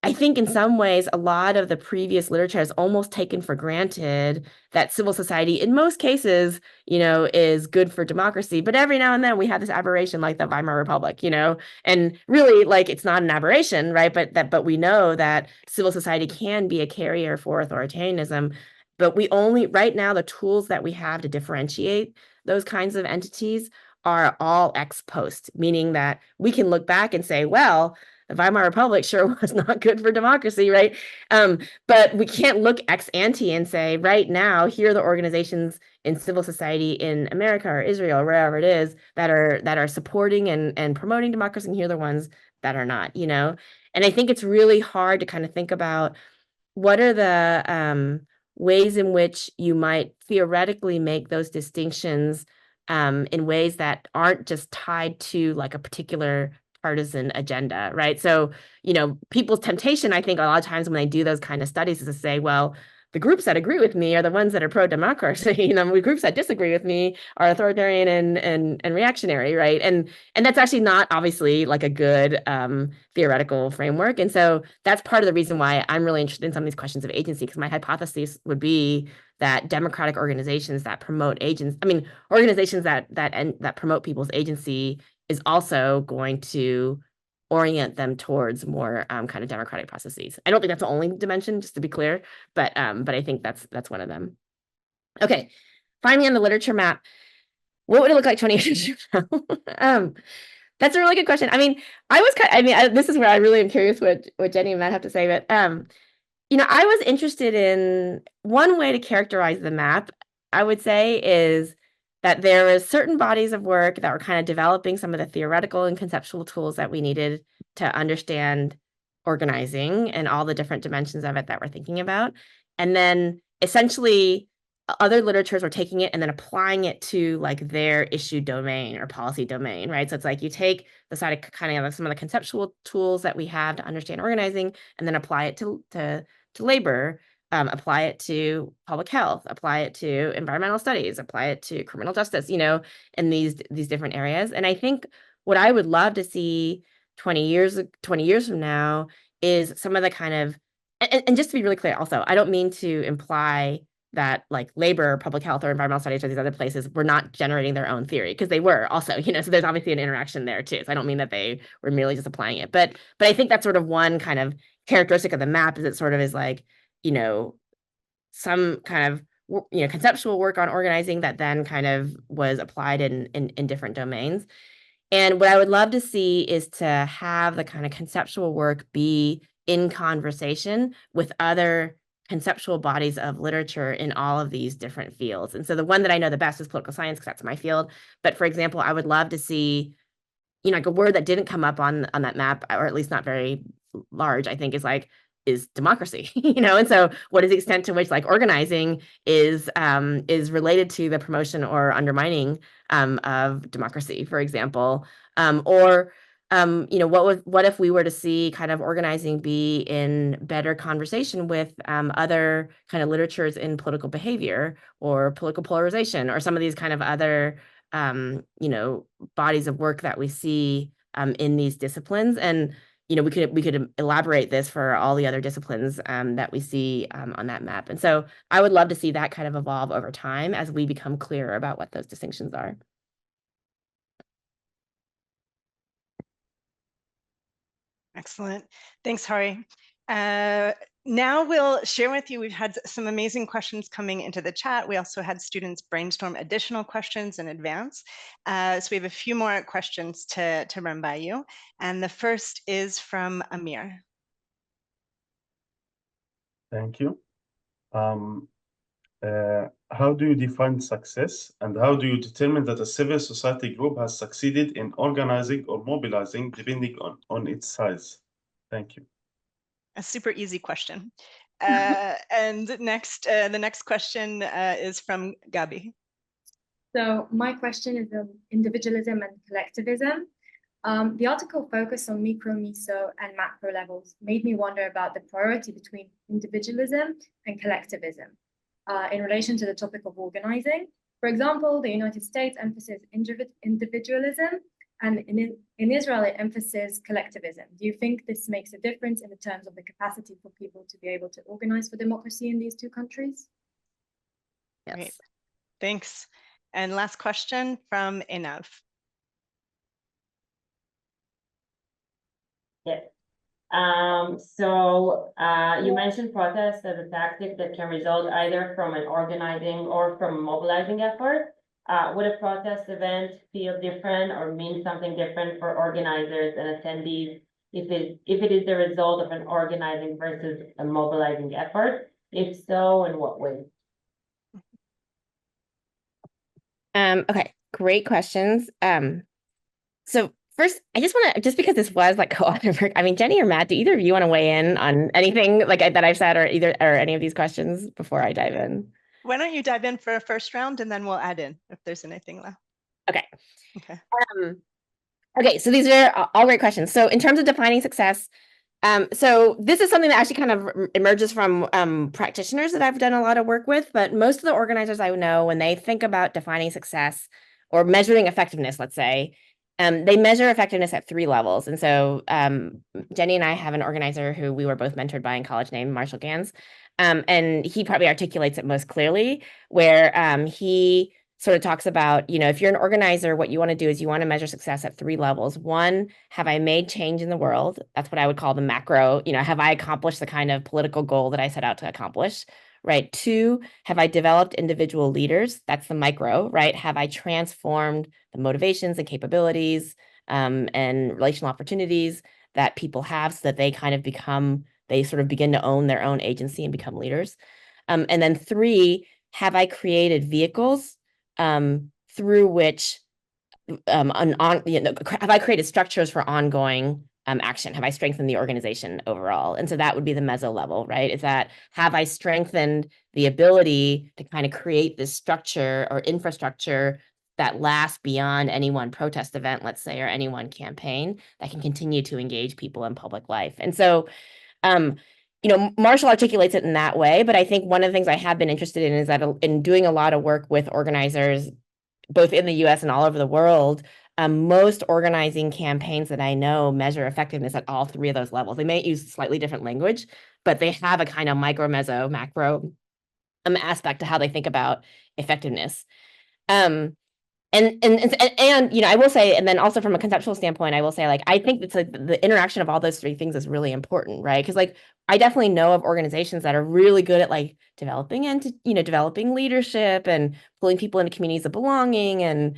I think in some ways, a lot of the previous literature has almost taken for granted that civil society, in most cases, is good for democracy. But every now and then we have this aberration like the Weimar Republic, and really like it's not an aberration, right? But we know that civil society can be a carrier for authoritarianism. But right now, the tools that we have to differentiate those kinds of entities are all ex post, meaning that we can look back and say, well, the Weimar Republic sure was not good for democracy, right? But we can't look ex ante and say, right now, here are the organizations in civil society in America or Israel, or wherever it is, that are supporting and promoting democracy, and here are the ones that are not, And I think it's really hard to kind of think about what are the ways in which you might theoretically make those distinctions in ways that aren't just tied to like a particular partisan agenda, right? So, people's temptation, I think a lot of times when they do those kind of studies is to say, well, the groups that agree with me are the ones that are pro-democracy. The groups that disagree with me are authoritarian and reactionary, right? And that's actually not obviously like a good theoretical framework. And so that's part of the reason why I'm really interested in some of these questions of agency, because my hypothesis would be that democratic organizations that promote organizations that promote people's agency is also going to orient them towards more kind of democratic processes. I don't think that's the only dimension, just to be clear, but I think that's one of them. Okay, finally on the literature map, what would it look like 20 years from now? That's a really good question. This is where I really am curious what Jenny and Matt have to say, but I was interested in one way to characterize the map, I would say, is that there is certain bodies of work that were kind of developing some of the theoretical and conceptual tools that we needed to understand organizing and all the different dimensions of it that we're thinking about. And then essentially other literatures were taking it and then applying it to like their issue domain or policy domain, right? So it's like you take the side of kind of some of the conceptual tools that we have to understand organizing and then apply it to labor, apply it to public health, apply it to environmental studies, apply it to criminal justice, in these different areas. And I think what I would love to see 20 years from now is some of the kind of, and just to be really clear also, I don't mean to imply that like labor, public health, or environmental studies or these other places were not generating their own theory, because they were also, so there's obviously an interaction there too. So I don't mean that they were merely just applying it, but I think that's sort of one kind of characteristic of the map, is it sort of is like, some kind of, conceptual work on organizing that then kind of was applied in different domains. And what I would love to see is to have the kind of conceptual work be in conversation with other conceptual bodies of literature in all of these different fields. And so the one that I know the best is political science, because that's my field. But for example, I would love to see, like a word that didn't come up on that map, or at least not very large, I think, is democracy, and so what is the extent to which like organizing is related to the promotion or undermining of democracy, for example, or what if we were to see kind of organizing be in better conversation with other kind of literatures in political behavior or political polarization, or some of these kind of other bodies of work that we see in these disciplines. And we could elaborate this for all the other disciplines that we see on that map. And so I would love to see that kind of evolve over time as we become clearer about what those distinctions are. Excellent. Thanks, Hahrie. Now we'll share with you, we've had some amazing questions coming into the chat. We also had students brainstorm additional questions in advance. So we have a few more questions to run by you. And the first is from Amir. Thank you. How do you define success, and how do you determine that a civil society group has succeeded in organizing or mobilizing, depending on its size? Thank you. A super easy question. And the next question is from Gabi. So my question is on individualism and collectivism. The article focused on micro, meso, and macro levels made me wonder about the priority between individualism and collectivism in relation to the topic of organizing. For example, the United States emphasizes individualism, And in Israel, it emphasizes collectivism. Do you think this makes a difference in the terms of the capacity for people to be able to organize for democracy in these two countries? Yes. Great. Thanks. And last question from Inav. Yes. You mentioned protest as a tactic that can result either from an organizing or from a mobilizing effort. Would a protest event feel different or mean something different for organizers and attendees if it is the result of an organizing versus a mobilizing effort? If so, in what way? Okay, great questions. So first, I just want to, just because this was like co-authored work, I mean, Jenny or Matt, do either of you want to weigh in on anything like that I've said or any of these questions before I dive in? Why don't you dive in for a first round and then we'll add in if there's anything left. Okay. Okay. Okay, so these are all great questions. So in terms of defining success, so this is something that actually kind of emerges from practitioners that I've done a lot of work with, but most of the organizers I know, when they think about defining success or measuring effectiveness, let's say, they measure effectiveness at 3 levels. And so Jenny and I have an organizer who we were both mentored by in college named Marshall Gans, and he probably articulates it most clearly, where he sort of talks about, if you're an organizer, what you want to do is you want to measure success at 3 levels. 1, have I made change in the world? That's what I would call the macro. Have I accomplished the kind of political goal that I set out to accomplish? Right. 2, have I developed individual leaders? That's the micro, right? Have I transformed the motivations and capabilities and relational opportunities that people have so that they sort of begin to own their own agency and become leaders? And then 3, have I created vehicles through which have I created structures for ongoing action? Have I strengthened the organization overall? And so that would be the meso level, right? Is that, have I strengthened the ability to kind of create this structure or infrastructure that lasts beyond any one protest event, let's say, or any one campaign that can continue to engage people in public life? And so Marshall articulates it in that way, but I think one of the things I have been interested in is that in doing a lot of work with organizers, both in the US and all over the world, most organizing campaigns that I know measure effectiveness at all 3 of those levels. They may use slightly different language, but they have a kind of micro, meso, macro aspect to how they think about effectiveness. And I will say, and then also from a conceptual standpoint, I will say, like, I think it's like the interaction of all those 3 things is really important, right? Because like I definitely know of organizations that are really good at like developing leadership and pulling people into communities of belonging and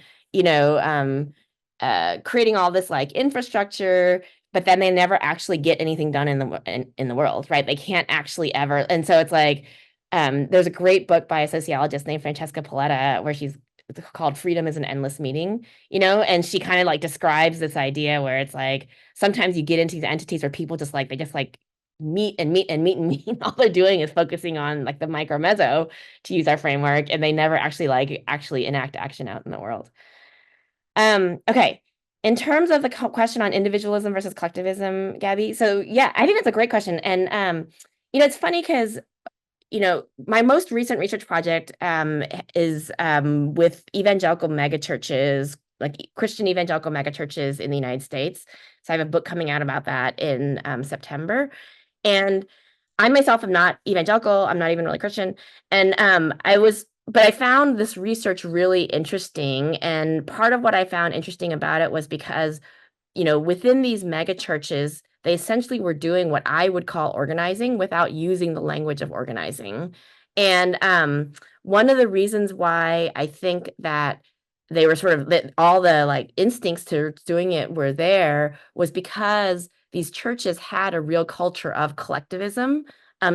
creating all this like infrastructure, but then they never actually get anything done in the world, right? They can't actually ever, and so it's like there's a great book by a sociologist named Francesca Paletta where it's called Freedom is an Endless Meeting, and she kind of like describes this idea where it's like, sometimes you get into these entities where people just like meet and meet and meet and meet. All they're doing is focusing on like the micro meso, to use our framework, and they never actually enact action out in the world. Okay. In terms of the question on individualism versus collectivism, Gabby, so yeah, I think that's a great question. And it's funny because my most recent research project is with evangelical megachurches, like Christian evangelical megachurches in the United States. So I have a book coming out about that in September. And I myself am not evangelical. I'm not even really Christian. And but I found this research really interesting. And part of what I found interesting about it was because within these mega churches, they essentially were doing what I would call organizing without using the language of organizing. And one of the reasons why I think that they were that all the like instincts to doing it were there was because these churches had a real culture of collectivism,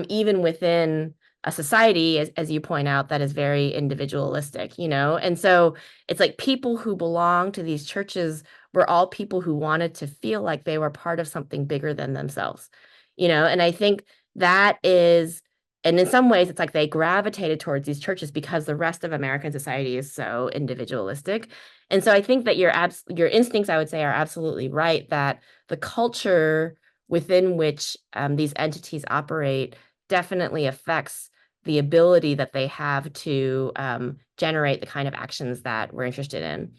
even within a society, as you point out, that is very individualistic, And so it's like people who belong to these churches were all people who wanted to feel like they were part of something bigger than themselves, And I think that is, and in some ways, it's like they gravitated towards these churches because the rest of American society is so individualistic. And so I think that your instincts, I would say, are absolutely right, that the culture within which these entities operate definitely affects the ability that they have to generate the kind of actions that we're interested in.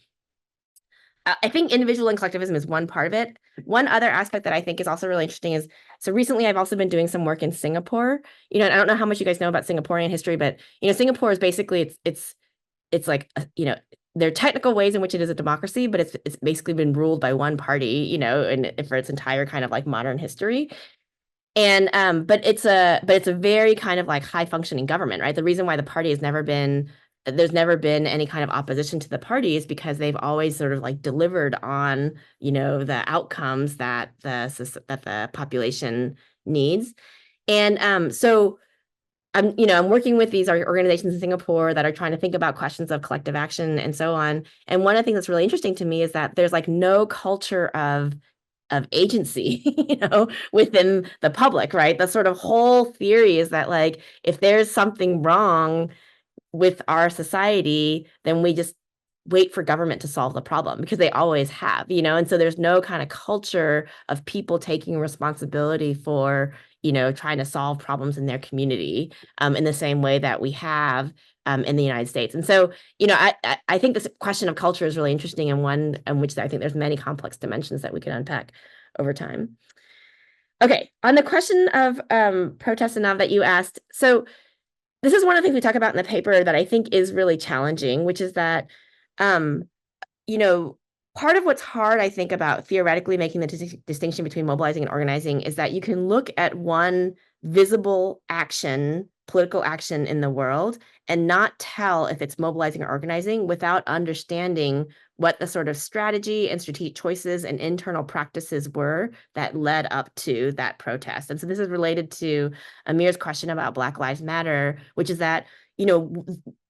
I think individual and collectivism is one part of it. One other aspect that I think is also really interesting is, so recently I've also been doing some work in Singapore. You know, and I don't know how much you guys know about Singaporean history, but you know, Singapore is basically it's like you know, there are technical ways in which it is a democracy, but it's basically been ruled by one party, you know, and for its entire kind of like modern history. And but it's a very kind of like high functioning government, right? The reason why the party has never been there's never been any kind of opposition to the party is because they've always sort of like delivered on, you know, the outcomes that the population needs. And so I'm working with these organizations in Singapore that are trying to think about questions of collective action and so on. And one of the things that's really interesting to me is that there's like no culture of agency, you know, within the public, right? The sort of whole theory is that like if there's something wrong with our society, then we just wait for government to solve the problem because they always have, you know, and so there's no kind of culture of people taking responsibility for, you know, trying to solve problems in their community in the same way that we have in the United States. And so, you know, I think this question of culture is really interesting and one in which I think there's many complex dimensions that we can unpack over time. Okay, on the question of protests and now that you asked, so this is one of the things we talk about in the paper that I think is really challenging, which is that, you know, part of what's hard, I think, about theoretically making the distinction between mobilizing and organizing is that you can look at one visible action, political action in the world, and not tell if it's mobilizing or organizing without understanding what the sort of strategy and strategic choices and internal practices were that led up to that protest. And so this is related to Amir's question about Black Lives Matter, which is that, you know,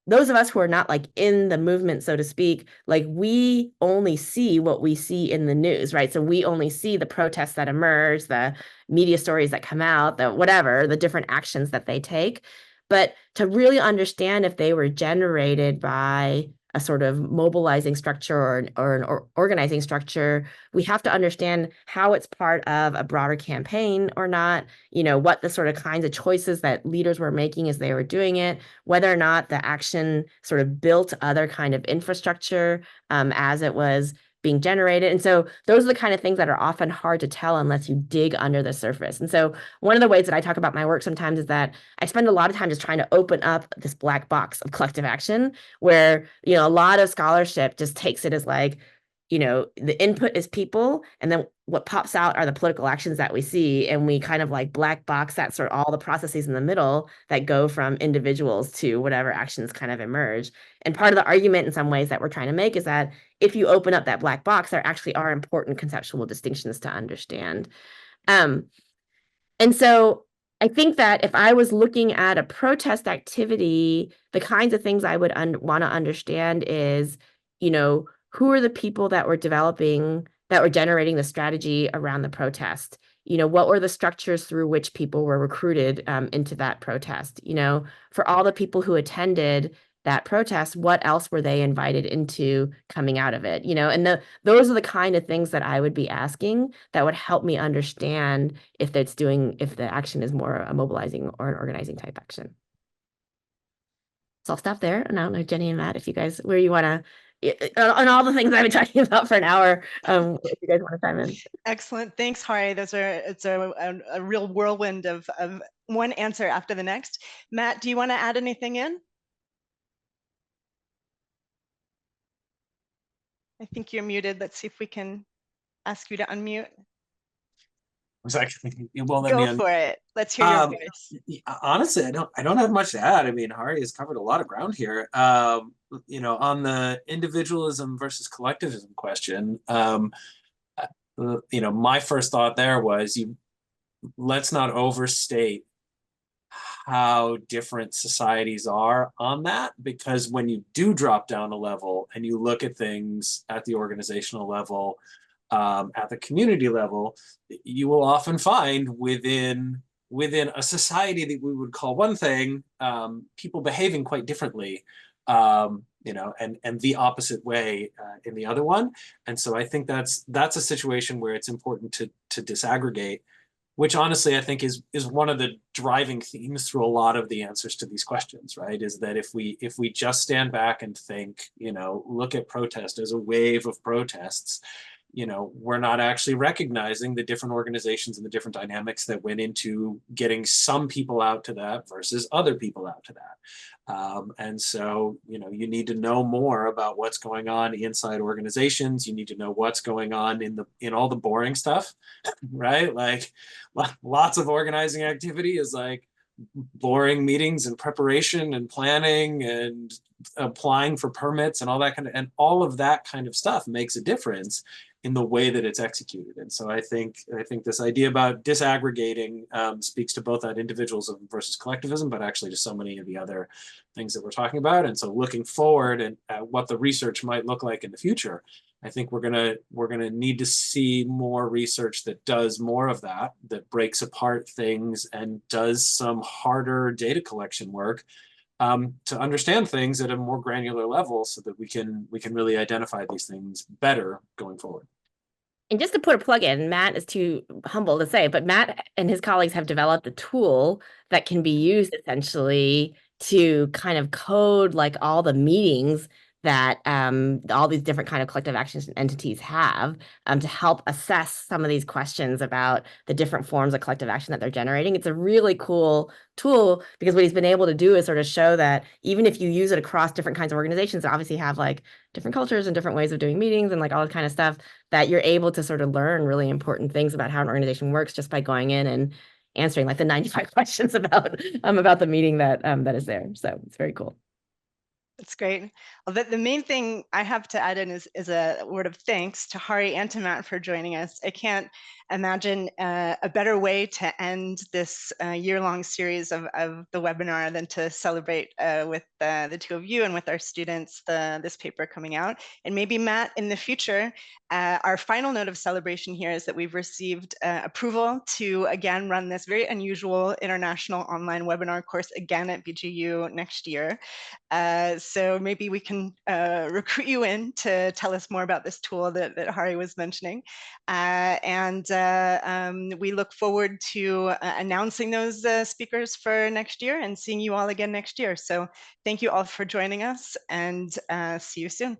those of us who are not like in the movement, so to speak, like we only see what we see in the news, right? So we only see the protests that emerge, the media stories that come out, the whatever, the different actions that they take. But to really understand if they were generated by a sort of mobilizing structure or an organizing structure, we have to understand how it's part of a broader campaign or not, you know, what the sort of kinds of choices that leaders were making as they were doing it, whether or not the action sort of built other kind of infrastructure as it was being generated. And so those are the kind of things that are often hard to tell unless you dig under the surface. And so one of the ways that I talk about my work sometimes is that I spend a lot of time just trying to open up this black box of collective action where, you know, a lot of scholarship just takes it as like, you know, the input is people, and then what pops out are the political actions that we see, and we kind of like black box that sort of all the processes in the middle that go from individuals to whatever actions kind of emerge. And part of the argument in some ways that we're trying to make is that if you open up that black box, there actually are important conceptual distinctions to understand. And so I think that if I was looking at a protest activity, the kinds of things I would want to understand is, you know, who are the people that were generating the strategy around the protest? You know, what were the structures through which people were recruited into that protest? You know, for all the people who attended that protest, what else were they invited into coming out of it? You know, and those are the kind of things that I would be asking that would help me understand if the action is more a mobilizing or an organizing type action. So I'll stop there. And I don't know, Jenny and Matt, if you guys, where you want to, on all the things I've been talking about for an hour, if you guys want to chime in. Excellent. Thanks, Hahrie. It's a real whirlwind of one answer after the next. Matt, do you want to add anything in? I think you're muted. Let's see if we can ask you to unmute. Exactly. You won't let me Go for it. Let's hear your voice. Honestly, I don't have much to add. I mean, Hahrie has covered a lot of ground here. You know, on the individualism versus collectivism question, you know, my first thought there was let's not overstate how different societies are on that, because when you do drop down a level and you look at things at the organizational level, at the community level, you will often find within a society that we would call one thing, people behaving quite differently, you know, and the opposite way in the other one. And so I think that's a situation where it's important to disaggregate which honestly I think is one of the driving themes through a lot of the answers to these questions, right? Is that if we just stand back and think, look at protest as a wave of protests, we're not actually recognizing the different organizations and the different dynamics that went into getting some people out to that versus other people out to that. And so, you need to know more about what's going on inside organizations. You need to know what's going on in all the boring stuff, right? Like lots of organizing activity is like boring meetings and preparation and planning and applying for permits and all that all of that kind of stuff makes a difference in the way that it's executed. And so I think this idea about disaggregating speaks to both that individualism versus collectivism, but actually to so many of the other things that we're talking about. And so looking forward and at what the research might look like in the future, I think we're gonna need to see more research that does more of that breaks apart things and does some harder data collection work to understand things at a more granular level, so that we can really identify these things better going forward. And just to put a plug in, Matt is too humble to say, but Matt and his colleagues have developed a tool that can be used essentially to kind of code like all the meetings that all these different kind of collective action entities have to help assess some of these questions about the different forms of collective action that they're generating. It's a really cool tool because what he's been able to do is sort of show that even if you use it across different kinds of organizations that obviously have like different cultures and different ways of doing meetings and like all that kind of stuff, that you're able to sort of learn really important things about how an organization works just by going in and answering like the 95 questions about the meeting that that is there. So it's very cool. That's great. Well, the main thing I have to add in is a word of thanks to Hahrie and to Matt for joining us. I can't imagine a better way to end this year-long series of the webinar than to celebrate with the two of you and with our students this paper coming out. And maybe Matt, in the future, our final note of celebration here is that we've received approval to again run this very unusual international online webinar course again at BGU next year. So maybe we can recruit you in to tell us more about this tool that Hahrie was mentioning. We look forward to announcing those speakers for next year and seeing you all again next year. So thank you all for joining us, and see you soon.